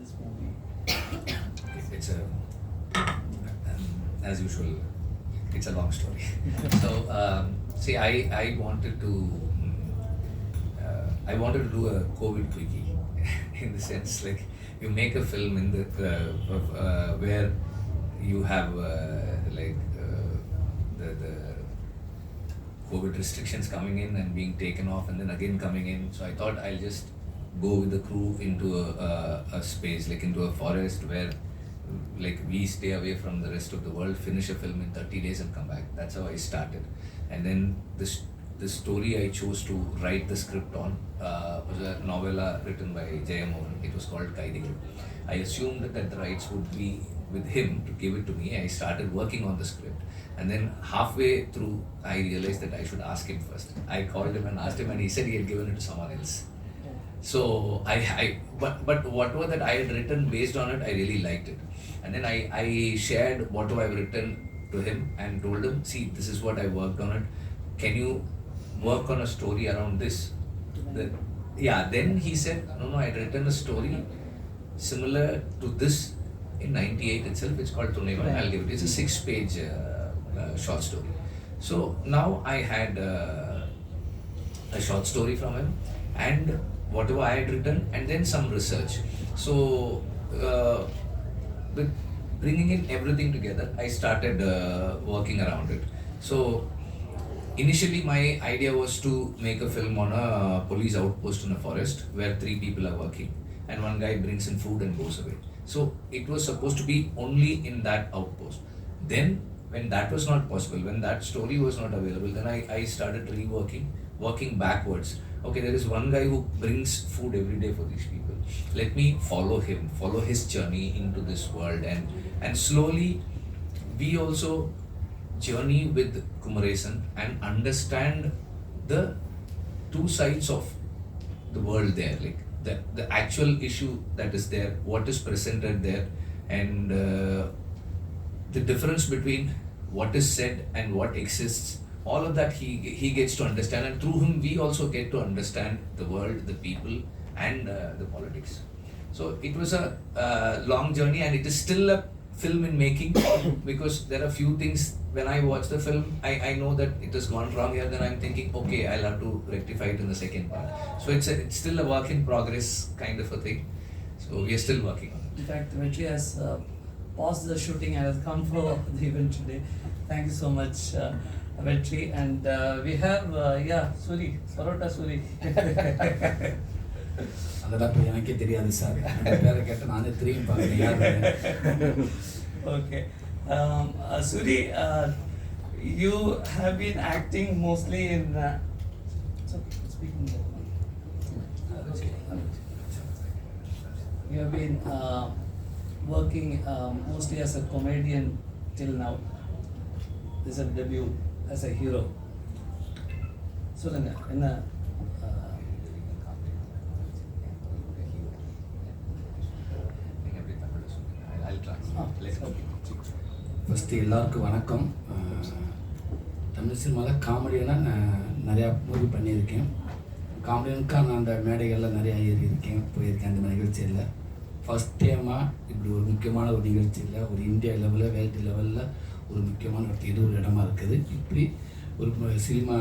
this movie? It's as usual, it's a long story. So, see, I wanted to do a COVID quickie in the sense like you make a film in the where you have the COVID restrictions coming in and being taken off and then again coming in. So I thought I'll just go with the crew into a space, like into a forest where like we stay away from the rest of the world, finish a film in 30 days and come back. That's how I started. And then the story I chose to write the script on was a novella written by Jeyamohan. It was called Kaidigal. I assumed that the rights would be with him to give it to me. I started working on the script. And then halfway through, I realized that I should ask him first. I called him and asked him and he said he had given it to someone else. So but whatever that I had written based on it, I really liked it. And then I shared whatever I've written to him and told him, see, this is what I worked on it. Can you work on a story around this? Then he said, no, I had written a story similar to this in 98 itself. It's called Thunaivan. I'll give it. It's a 6-page short story. So now I had a short story from him and whatever I had written and then some research. So with bringing in everything together, I started working around it. So initially my idea was to make a film on a police outpost in a forest where 3 people are working and one guy brings in food and goes away. So it was supposed to be only in that outpost. Then when that was not possible, when that story was not available, then I started working backwards. Okay, there is one guy who brings food every day for these people. Let me follow him, follow his journey into this world, and slowly we also journey with Kumaresan and understand the 2 sides of the world there, like the actual issue that is there, what is presented there, and the difference between what is said and what exists. All of that he gets to understand, and through him we also get to understand the world, the people, and the politics. So it was a long journey, and it is still a film in making because there are few things when I watch the film, I know that it has gone wrong here. Then I'm thinking, okay, I'll have to rectify it in the second part. So it's still a work in progress kind of a thing. So we are still working on it. In fact, Vetri has paused the shooting and has come for the event today. Thank you so much, Vetri. And we have, Soori, Parota Soori. அதெல்லாம் எனக்கே தெரியாது sir. அந்த பேரை கேட்ட நானே திரும்பி பார்க்குறேன் யார். Okay. Soori, you have been acting mostly in. You have been working mostly as a comedian till now. This is a debut as a hero. சொல்லுங்க என்ன ஃபஸ்ட்டு எல்லாருக்கும் வணக்கம். தமிழ் சினிமாவில் காமெடியெல்லாம் நான் நிறையா மூவி பண்ணியிருக்கேன். காமெடியனுக்காக நான் அந்த மேடைகளில் நிறையா ஏறி இருக்கேன், போயிருக்கேன். அந்த மாதிரி நிகழ்ச்சியில் ஃபஸ்ட் டைமாக இப்படி ஒரு முக்கியமான ஒரு நிகழ்ச்சியில் ஒரு இந்தியா லெவலில் வேர்ல்டு லெவலில் ஒரு முக்கியமான இது ஒரு இடமா இருக்குது. இப்படி ஒரு சினிமா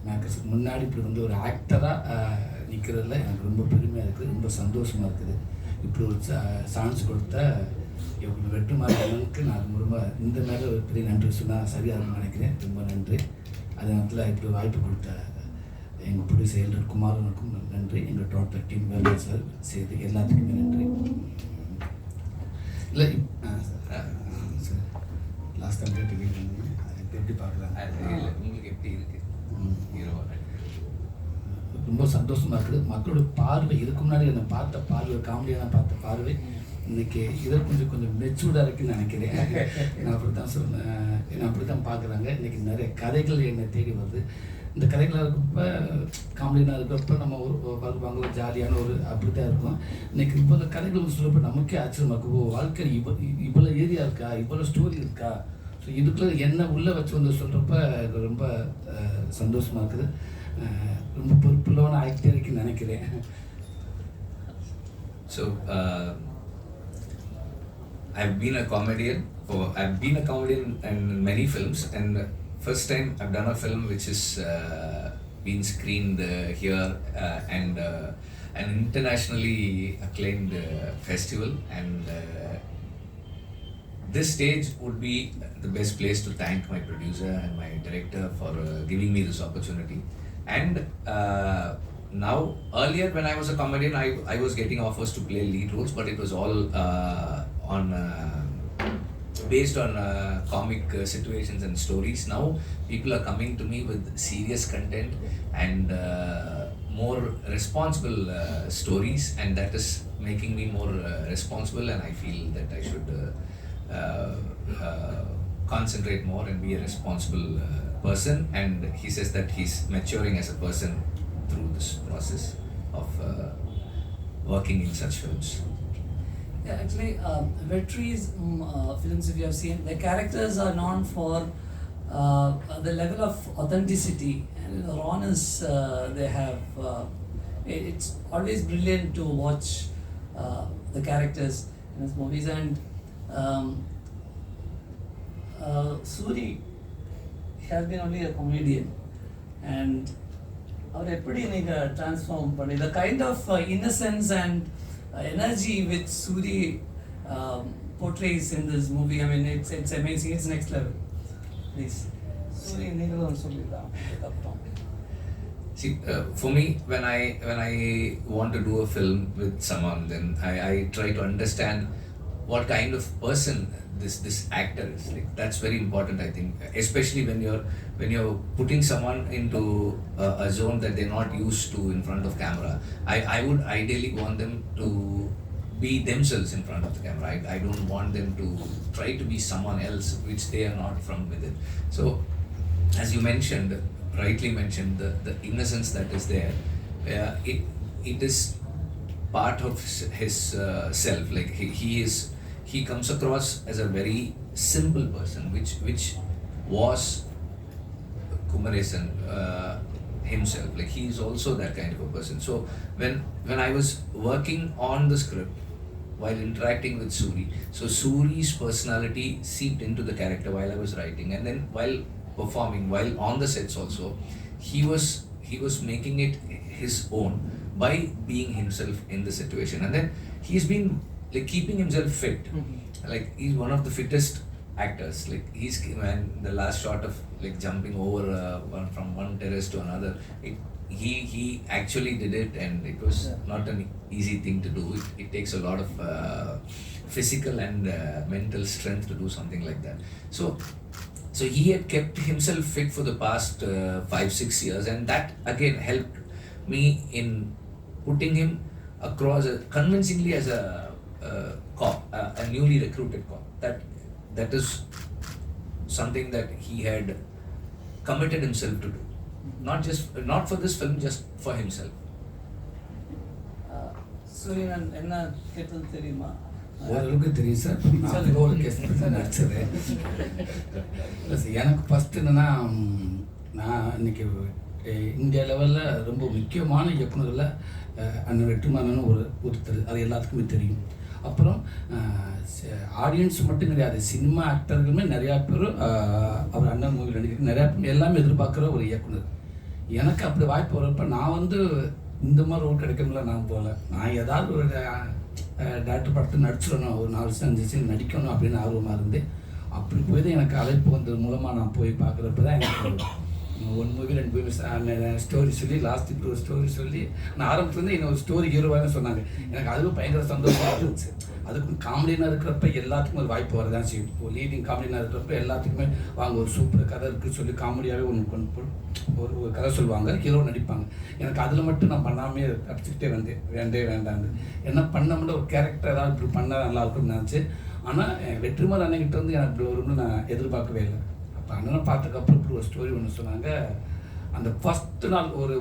மேக்கர்ஸுக்கு முன்னாடி இப்படி வந்து ஒரு ஆக்டராக நிற்கிறதுல எனக்கு ரொம்ப பெருமையாக இருக்குது, ரொம்ப சந்தோஷமாக இருக்குது. இப்படி ஒரு சான்ஸ் கொடுத்த வெற்றிமாறனுக்கு நான் ரொம்ப இந்த மேலே ஒரு பெரிய நன்றி சொன்னால் சரியாக இருக்குன்னு நினைக்கிறேன். ரொம்ப நன்றி. அதே நேரத்தில் இப்படி வாய்ப்பு கொடுத்த எங்கள் ப்ரொடியூசர் எல்ரெட் குமாரனுக்கும் நன்றி. எங்கள் டோட்டல் டீம் வெல்ரஜ் சார் செய்து எல்லாத்துக்குமே நன்றி. இல்லை சார் லாஸ்ட் டைம் கேட்டு எப்படி பார்க்குறாங்க உங்களுக்கு எப்படி இருக்குது? ரொம்ப சந்தோஷமாக இருக்குது. மக்களோட பார்வை இதுக்கு முன்னாடி என்னை பார்த்த பார்வை, காமெடியான பார்த்த பார்வை இன்றைக்கி இதை கொஞ்சம் மெச்சூர்டாக இருக்குதுன்னு நினைக்கிறேன். நான் அப்படி தான் சொன்னேன், என்னை அப்படி தான் பார்க்குறாங்க. இன்றைக்கி நிறைய கதைகள் என்னை தேடி வருது. இந்த கதைகளாக இருக்கப்போ காமெடியாக இருக்கிறப்ப நம்ம ஒரு பார்ப்பாங்க, ஒரு ஜாலியான ஒரு அப்படி தான் இருக்கும். இன்றைக்கி இப்போ இந்த கதைகள் சொல்கிறப்ப நமக்கே ஆச்சரியமாக இருக்கும். வாழ்க்கையில் இவ்வளோ ஏரியா இருக்கா, இவ்வளோ ஸ்டோரி இருக்கா. ஸோ இதுக்குள்ளே என்ன உள்ளே வச்சு வந்து சொல்கிறப்ப ரொம்ப சந்தோஷமாக இருக்குது. ரொம்ப பொறுப்புள்ளவன ஆக்டர் இருக்குன்னு நினைக்கிறேன். So I've been a comedian. I've been a comedian in many films, and first time I've done a film which is been screened here and an internationally acclaimed festival, and this stage would be the best place to thank my producer and my director for giving me this opportunity. And now, earlier when I was a comedian, I was getting offers to play lead roles, but it was all based on comic situations and stories. Now people are coming to me with serious content and more responsible stories, and that is making me more responsible, and I feel that I should concentrate more and be a responsible person. And he says that he's maturing as a person through this process of working in such films. Yeah, actually, Vetri's films, if you have seen, the characters are known for the level of authenticity and rawness they have. It's always brilliant to watch the characters in his movies. And Soori has been only a comedian, and அவர் எப்படி நீங்கள் transform பண்ணி the kind of innocence and energy which Soori portrays in this movie, I mean it's amazing, it's next level. Please Soori நீங்களும் சொல்லிடலாம். See, for me, when I want to do a film with someone, then I try to understand what kind of person this actor is. Like, that's very important, I think, especially when you're putting someone into a zone that they're not used to in front of camera. I would ideally want them to be themselves in front of the camera. I don't want them to try to be someone else which they are not from within. So, as you mentioned, rightly mentioned, the innocence that is there, it is part of his self. Like he comes across as a very simple person, which was Kumaresan himself. Like, he is also that kind of a person. So when I was working on the script while interacting with Soori, so Soori's personality seeped into the character while I was writing, and then while performing, while on the sets also, he was making it his own by being himself in the situation. And then he's been like keeping himself fit. Like, he's one of the fittest actors. Like, and the last shot of like jumping over from one terrace to another, he actually did it, and it was not an easy thing to do. It takes a lot of physical and mental strength to do something like that. So he had kept himself fit for the past 5-6 years, and that again helped me in putting him across convincingly as a cop, a newly recruited cop. That is something that he had committed himself to do, not for this film, just for himself. Soori, நான் என்ன கேட்டது தெரியுமா? ஓரளவுக்கு தெரியும் sir. நான் role case தான் நடிச்சது. இல்லை சார், எனக்கு ஃபஸ்ட்டு என்னென்னா, நான் இன்னைக்கு இந்தியா லெவலில் ரொம்ப முக்கியமான இயக்குநர்களில் அண்ணன் வெற்றிமாறன் ஒருத்தர், அது எல்லாத்துக்குமே தெரியும். அப்புறம் ஆடியன்ஸ் மட்டும் கிடையாது, சினிமா ஆக்டர்களுமே நிறையா பேர் அவர் அண்ணன் மூவியில் நடிக்கிறது நிறையா பேர் எல்லாமே எதிர்பார்க்குற ஒரு இயக்குனர். எனக்கு அப்படி வாய்ப்பு வரப்போ நான் இந்த மாதிரி ரோல் கிடைக்கணும்ல நான் போகல. நான் ஏதாவது ஒரு டேரக்டர் படத்தை நடிச்சிடணும், ஒரு 4 வருஷம் 5 வருஷம் நடிக்கணும் அப்படின்னு ஆர்வமாக இருந்தேன். அப்படி போய் தான் எனக்கு அழைப்பு வந்தது மூலமாக நான் போய் பார்க்குறப்ப தான் எனக்கு 1 மூவி 2 மூவி ஸ்டோரி சொல்லி, லாஸ்ட் இப்போ ஒரு ஸ்டோரி சொல்லி, நான் ஆரம்பத்துலேருந்து இன்னொரு ஸ்டோரி ஹீரோவாக சொன்னாங்க. எனக்கு அதுவும் பயங்கர சந்தோஷமாக இருந்துச்சு. அதுக்கு காமெடியாக இருக்கிறப்ப எல்லாத்துக்கும் ஒரு வாய்ப்பு வரதான் செய்யும். ஒரு லீடிங் காமெடியாக இருக்கிறப்ப எல்லாத்துக்குமே வாங்க ஒரு சூப்பர் கதை இருக்குன்னு சொல்லி காமெடியாகவே ஒரு கதை சொல்லுவாங்க, ஹீரோ நடிப்பாங்க. எனக்கு அதில் மட்டும் நான் பண்ணாமே தப்பிச்சுக்கிட்டே வேண்டான்னு என்ன பண்ண ஒரு கேரக்டர் ஏதாவது இப்படி பண்ணால் நல்லாயிருக்கும்னு நினச்சி. ஆனால் வெற்றிமாறன் அண்ணன்கிட்ட எனக்கு இப்படி வரும்னு நான் எதிர்பார்க்கவே இல்லை. அப்போ அண்ணனை பார்த்ததுக்கப்புறம் இப்படி ஒரு ஸ்டோரி ஒன்று சொன்னாங்க. அந்த ஃபஸ்ட்டு நாள் ஒரு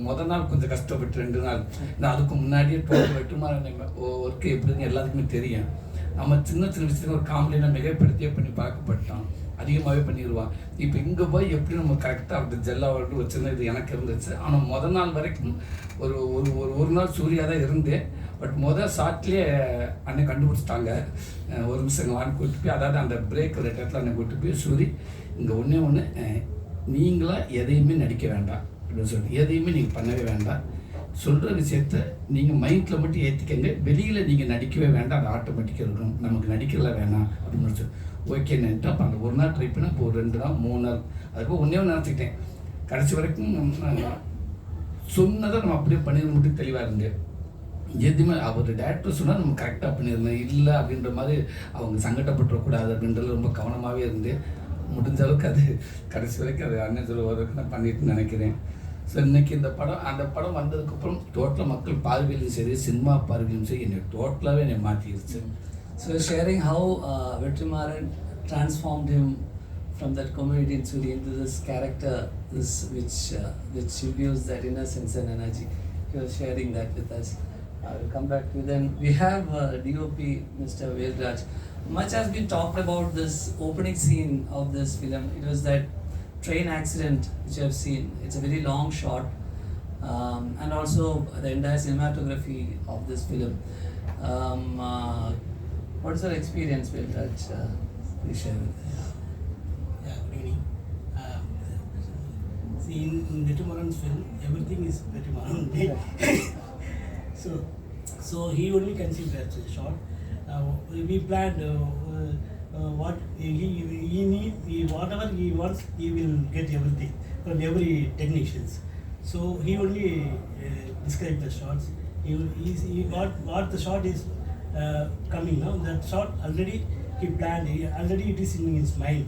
முதல் நாள் கொஞ்சம் கஷ்டப்பட்டு 2 நாள், நான் அதுக்கு முன்னாடியே வெற்றிமாறன் ஒர்க்கு எப்படின்னு எல்லாத்துக்குமே தெரியும். நம்ம சின்ன விஷயத்துக்கு ஒரு காமெடியாக மிகைப்படுத்தியே பண்ணி பார்க்கப்பட்டோம், அதிகமாகவே பண்ணிடுவான். இப்போ இங்கே போய் எப்படி நம்ம கரெக்டாக அப்படி ஜெல்லாக ஒரு சின்ன இது எனக்கு இருந்துச்சு. ஆனால் முதல் நாள் வரைக்கும் ஒரு நாள் சூரியாக தான் இருந்தேன். பட் ஷார்ட்லேயே அண்ணன் கண்டுபிடிச்சிட்டாங்க. ஒரு நிமிஷம் வான்னு கூப்பிட்டு போய், அதாவது அந்த பிரேக் ஒரு இடத்துல அண்ணன் கூப்பிட்டு போய், சூரி இங்கே ஒன்று நீங்களாக எதையுமே நடிக்க வேண்டாம் அப்படின்னு சொல்லிட்டு, எதையுமே நீங்கள் பண்ணவே வேண்டாம், சொல்கிற விஷயத்த நீங்கள் மைண்டில் மட்டும் ஏற்றிக்கங்க, வெளியில் நீங்கள் நடிக்கவே வேண்டாம், அது ஆட்டோமேட்டிக்காக இருக்கும், நமக்கு நடிக்கல வேணாம் அப்படின்னு சொல்லி ஓகே நினைட்டு. அப்போ அந்த ஒரு நாள் ட்ரை பண்ணால் இப்போ ஒரு 2 நாள் 3 நாள் அதுக்கு ஒன்றே நினச்சிக்கிட்டேன். கடைசி வரைக்கும் சொன்னதை நம்ம அப்படியே பண்ணிட மட்டும் தெளிவாக இருந்தேன். எதுவுமே அவர் டேரக்டர் சொன்னால் நம்ம கரெக்டாக பண்ணியிருந்தேன், இல்லை அப்படின்ற மாதிரி அவங்க சங்கடப்பட்டுறக்கூடாது அப்படின்றது ரொம்ப கவனமாகவே இருந்து முடிஞ்ச அளவுக்கு அது கடைசி வரைக்கும் அது அண்ணன் சொல்லுவதற்கு நான் பண்ணிட்டு நினைக்கிறேன். ஸோ இன்றைக்கி இந்த படம் அந்த படம் வந்ததுக்கப்புறம் டோட்டலாக மக்கள் பார்வையிலும் சரி, சினிமா பார்வையிலும் சரி, என்னை டோட்டலாகவே என்னை மாற்றிடுச்சு. So sharing how Vetrimaran transformed him from that comedian Soori into this character, which imbues that innocence and energy. He was sharing that with us. I will come back to you. Then we have DOP Mr. Velraj. Much has been talked about this opening scene of this film. It was that train accident which you have seen. It's a very long shot, and also the entire cinematography of this film. What is your experience, Velraj? Please share with us. Yeah, good evening. See, in Vetrimaran's film, everything is Vetrimaran. So he only conceived that shot. We planned what he need, whatever he wants, he will get everything from every technicians. So he only described the shots. He what the shot is coming now. That shot already he planned. Already it is in his mind.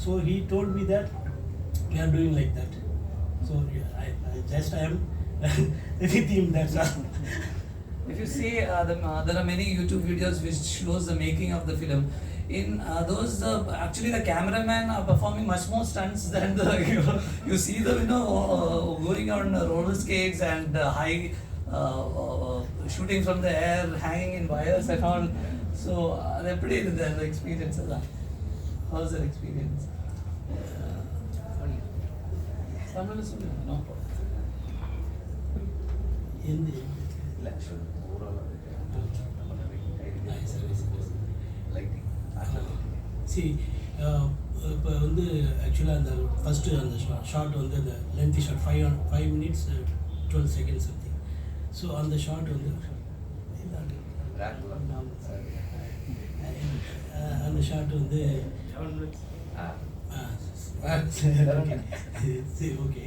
So he told me that we are doing like that. So I am with him. That's all. If you see, there are many YouTube videos which shows the making of the film. In those, actually the cameramen are performing much more stunts than the you see them, going on roller skates and high shooting from the air, hanging in wires and all. So they're pretty the experience of that. How's their experience? Tamil is no problem. Hindi. See, இப்போ வந்து ஆக்சுவலாக அந்த first அந்த short வந்து அந்த lengthy short 5 minutes 12 seconds something. So அந்த short வந்து அந்த ஷார்ட் வந்து சரி ஓகே.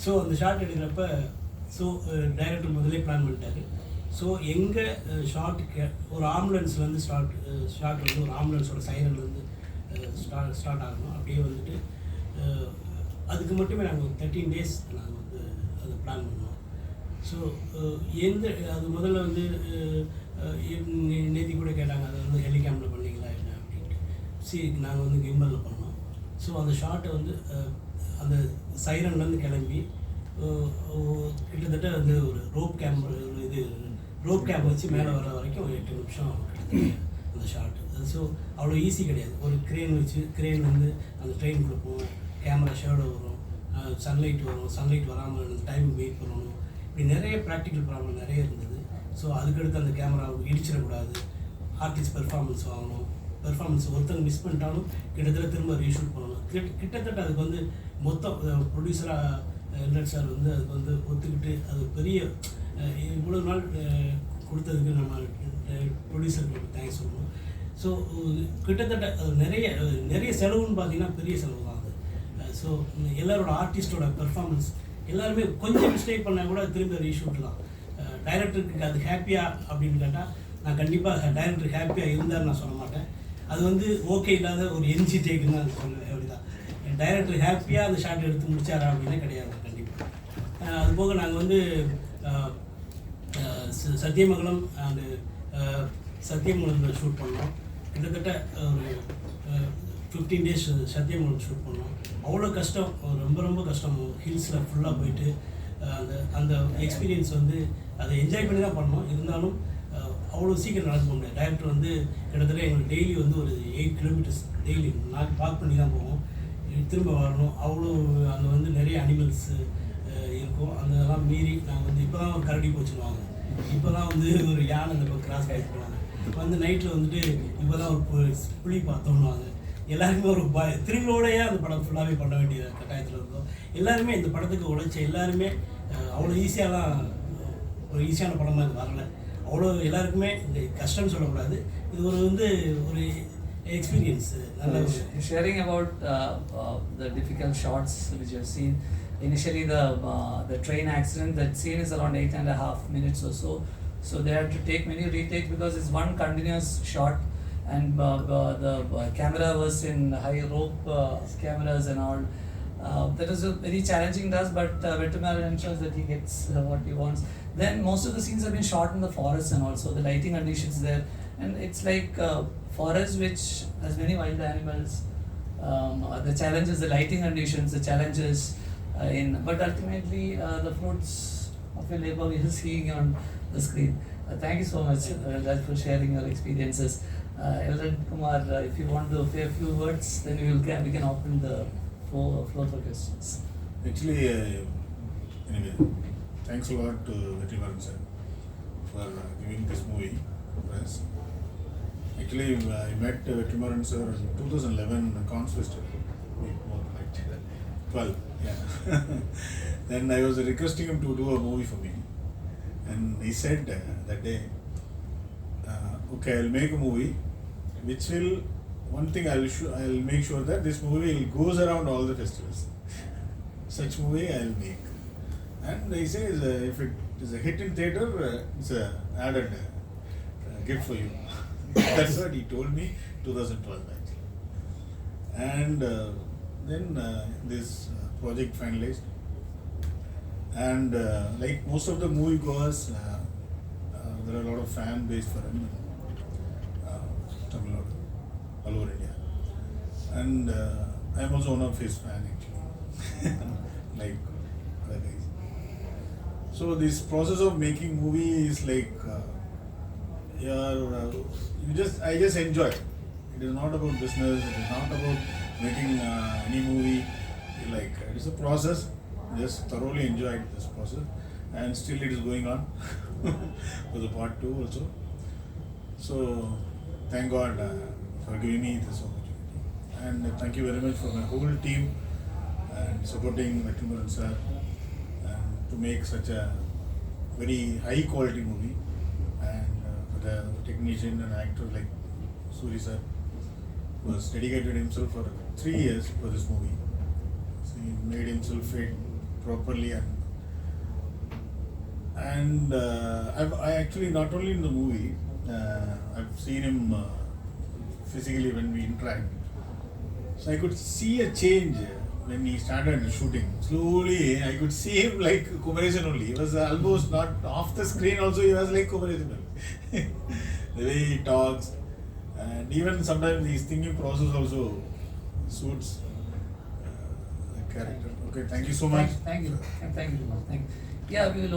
ஸோ அந்த ஷார்ட் எடுக்கிறப்ப ஸோ டைரக்டர் முதலே பிளான் பண்ணிட்டாரு. ஸோ எங்கள் ஷார்ட்டுக்கு ஒரு ஆம்புலன்ஸ்லேருந்து ஷார்ட் வந்து ஒரு ஆம்புலன்ஸோட சைரன்லேருந்து ஸ்டார்ட் ஆகணும். அப்படியே வந்துட்டு அதுக்கு மட்டுமே நாங்கள் ஒரு 13 days நாங்கள் வந்து அதை பிளான் பண்ணோம். ஸோ அது முதல்ல வந்து நேத்தி கூட கேட்டாங்க, அதை வந்து ஹெலிகாமில் பண்ணீங்களா என்ன அப்படின்ட்டு. நாங்கள் வந்து கிம்பலில் பண்ணோம். ஸோ அந்த ஷார்ட்டை வந்து அந்த சைரன்லேருந்து கிளம்பி கிட்டத்தட்ட வந்து ஒரு ரோப் கேம் வச்சு மேலே வர வரைக்கும் ஒரு 8 நிமிஷம் அந்த ஷார்ட். ஸோ அவ்வளோ ஈஸி கிடையாது. ஒரு க்ரேன் வந்து அந்த ட்ரெயினுக்குள்ளே போகும், கேமரா ஷேடோ வரும், சன்லைட் வராமல் டைம் வெயிட் பண்ணணும், இப்படி நிறைய ப்ராக்டிக்கல் ப்ராப்ளம் நிறைய இருந்தது. ஸோ அதுக்கடுத்து அந்த கேமரா இடிச்சிடக்கூடாது, ஆர்டிஸ்ட் பெர்ஃபார்மன்ஸ் வாங்கணும், பெர்ஃபார்மன்ஸ் ஒருத்தங்க மிஸ் பண்ணிட்டாலும் கிட்டத்தட்ட திரும்ப ரீஷூட் பண்ணணும். கிட்டத்தட்ட அதுக்கு வந்து மொத்தம் ப்ரொடியூசராக எல்ரெட் சார் வந்து அதுக்கு வந்து ஒத்துக்கிட்டு அது பெரிய இவ்வளோ நாள் கொடுத்ததுக்கு நம்ம ப்ரொடியூசருக்கு தேங்க்ஸ் சொல்லணும். ஸோ கிட்டத்தட்ட அது நிறைய செலவுன்னு பார்த்தீங்கன்னா பெரிய செலவு தான் அது. ஸோ எல்லாரோட ஆர்டிஸ்டோட பெர்ஃபார்மன்ஸ் எல்லாருமே கொஞ்சம் மிஸ்டேக் பண்ணால் கூட திரும்ப ரீஷூட் தான். டைரக்டருக்கு அது ஹாப்பியாக அப்படின்னு கேட்டால் நான் கண்டிப்பாக டைரக்டர் ஹாப்பியாக இருந்தார் நான் சொல்ல மாட்டேன். அது வந்து ஓகே இல்லாத ஒரு என்ஜி டேக்குன்னு நான் சொல்லுவேன். அப்படி தான் டைரக்டர் ஹாப்பியாக அந்த ஷாட் எடுத்து முடிச்சாரா அப்படின்னா கிடையாது கண்டிப்பாக. அதுபோக நாங்கள் வந்து சத்தியமங்கலம் அந்த சத்தியமங்கலத்தில் ஷூட் பண்ணோம். கிட்டத்தட்ட ஒரு 15 days சத்தியமங்கலம் ஷூட் பண்ணோம். அவ்வளோ கஷ்டம், ரொம்ப கஷ்டம். ஹில்ஸில் ஃபுல்லாக போயிட்டு அந்த எக்ஸ்பீரியன்ஸ் வந்து அதை என்ஜாய் பண்ணி தான் பண்ணோம். இருந்தாலும் அவ்வளோ சீக்கிரம் நடக்க முடியாது. டைரக்டர் வந்து கிட்டத்தட்ட எங்களுக்கு டெய்லி வந்து ஒரு 8 kilometers டெய்லி வாக் பண்ணி தான் போவோம், திரும்ப வரணும். அவ்வளோ அங்கே வந்து நிறைய அனிமல்ஸு இருக்கும். அதெல்லாம் மீறி நாங்கள் வந்து இப்போ தான் ஒரு கரடி போச்சுருவாங்க, இப்போ தான் வந்து ஒரு யானை இந்த பக்கம் கிராஸ் ஆகிட்டு போனாங்க, இப்போ வந்து நைட்டில் வந்துட்டு இப்போ தான் ஒரு புலி பார்த்தோன்னுவாங்க. எல்லாருமே ஒரு த்ரில்லோடையே அந்த படம் ஃபுல்லாகவே பண்ண வேண்டிய கட்டாயத்தில் இருந்தோம். எல்லாருமே இந்த படத்துக்கு உழைச்ச எல்லாருமே அவ்வளோ ஈஸியாலாம் ஒரு ஈஸியான படமாக இது வரல. அவ்வளோ எல்லாருக்குமே இந்த கஷ்டம்னு சொல்லக்கூடாது, இது ஒரு வந்து ஒரு experience. Sharing about the difficult shots which you have seen. Initially, the train accident, that scene is around 8.5 minutes or so. So they had to take many retakes because it's one continuous shot, and the camera was in high rope cameras and all. That is a very challenging task, but Vetrimaran ensures that he gets what he wants. Then most of the scenes have been shot in the forest and also the lighting conditions there, and it's like forest which has many wild animals. The challenges, the lighting conditions, the challenges but ultimately the fruits of your labor we are seeing on the screen. Thank you so much, Velraj, for sharing your experiences. Elred, Kumar, if you want to say a few words, then we can open the floor for questions. Actually, anyway, thanks a lot to Vetrimaran sir for giving this movie for us. Actually, I met Vetrimaran sir in 2011 Cons Festival. More like 12, yeah. Then I was requesting him to do a movie for me, and he said that day, okay, I'll make a movie, which will, one thing I'll make sure that this movie goes around all the festivals. Such movie I'll make. And he says, if it is a hit in theatre, it's a added gift for you. That's what he told me, 2012 actually. And then this project finalized. And like most of the movie goers, there are a lot of fan base for him. Tamil Nadu, all over India. And I'm also one of his fan actually, like other guys. So this process of making movie is like, I just enjoy. It is not about business, it is not about making any movie. Like, it is a process. Just thoroughly enjoyed this process, and still it is going on for the part 2 also. So thank God for giving me this opportunity, and thank you very much for my whole team and supporting Vetrimaran sir, and to make such a very high quality movie, and for the technician and actor like Soori sir, who has dedicated himself for 3 years for this movie. So he made himself fit properly, and I actually, not only in the movie, I've seen him physically when we interact. So I could see a change when he started shooting. Slowly I could see him like Kumaresan only. He was almost not off the screen also, he was like Kumaresan only. The way he talks, and even sometimes his thinking process also suits the character. Okay, thank you so much. Thank you. Thank you. Yeah, we will.